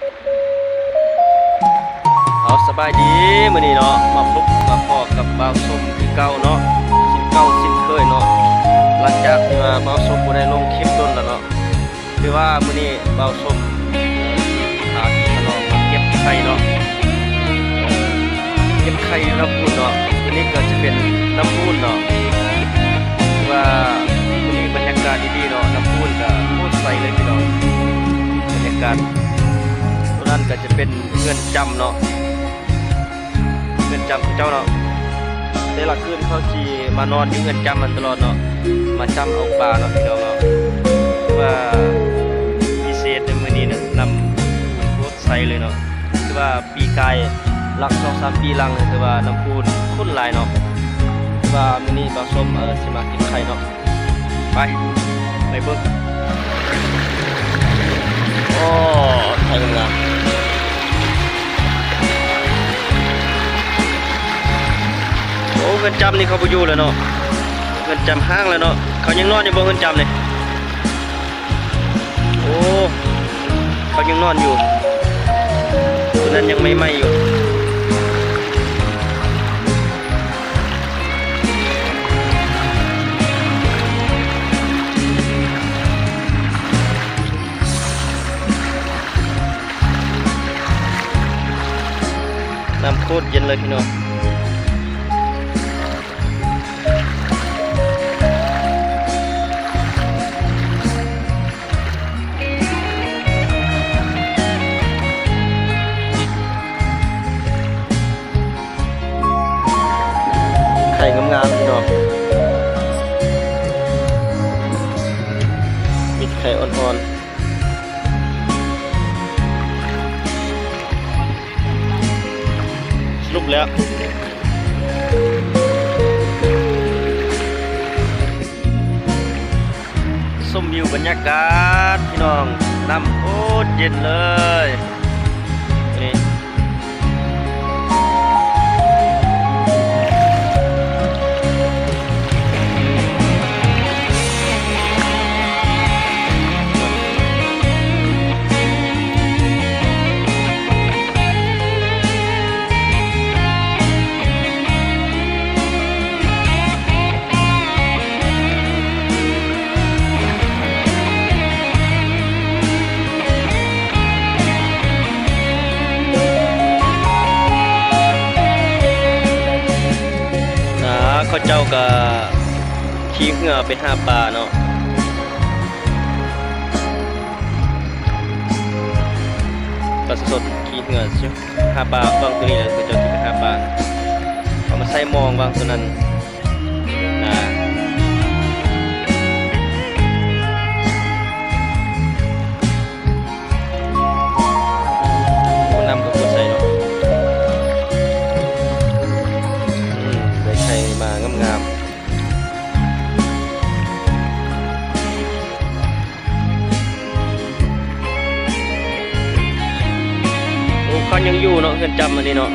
เอาสบายดีมื้อนี้เนาะมาพบมาพอกับบ่าวส้มคือเก่าเนาะสิเก่าสิเคยเนาะหลังจากที่ว่าบ่าวส้มบ่ได้ลงคลิปโดนแล้วเนาะคือว่ามื้อนี้บ่าวส้มพาพี่น้องมาเก็บไข่เนาะเก็บไข่น้ำพุเนาะมื้อนี้ก็จะเป็นน้ำพุเนาะคือว่ามื้อนี้บรรยากาศดีๆเนาะน้ำพุก็โคตรใสเลยพี่น้องบรรยากาศตรงนั้นก็จะเป็นเรือนจำเนาะเรือนจำของเจ้าเนาะแต่ละคืนเขาสิมานอนอยู่เรือนจำมันตลอดเนาะมาจำเอาปลาเนาะพี่น้องเนาะคือว่าพิเศษในมื้อนี้เนี่ยนำรถใส่เลยเนาะคือว่าปีกายหลัก 2-3 ปีหลังคือว่าน้ำพุข้นหลายเนาะคือว่ามื้อนี้บ่าวส้มสิมากินไข่เนาะไปเบิ่งโอ้ไข่งามโอ้เงินจำนี่เขาไปอยู่แล้วเนาะเงินจำห้างแล้วเนาะเขายังนอนอยู่บ่เงินจำนี่โอ้เขายังนอนอยู่ตัวนั้นยังไม่ไหม้อยู่น้ำโคตรเย็นเลยพี่น้องไข่งามๆพี่น้องมีไข่อ่อนๆสรุปแล้วชมวิวบรรยากาศพี่น้องน้ำโคตรเย็นเลยนี่เขาเจ้าก็ขี่เหือไปหาปลาเนาะปลาสดขี่เหือใช่หาปลาบางตัวนี้เลยเขาเจ้าขี่ไปหาปลาเอามาใส่มองบางตัวนั้นนะผู้นำก็กดใส่เนาะมางามๆโอ้เขายังอยู่เนาะเฮือนจำอันนี้เนาะ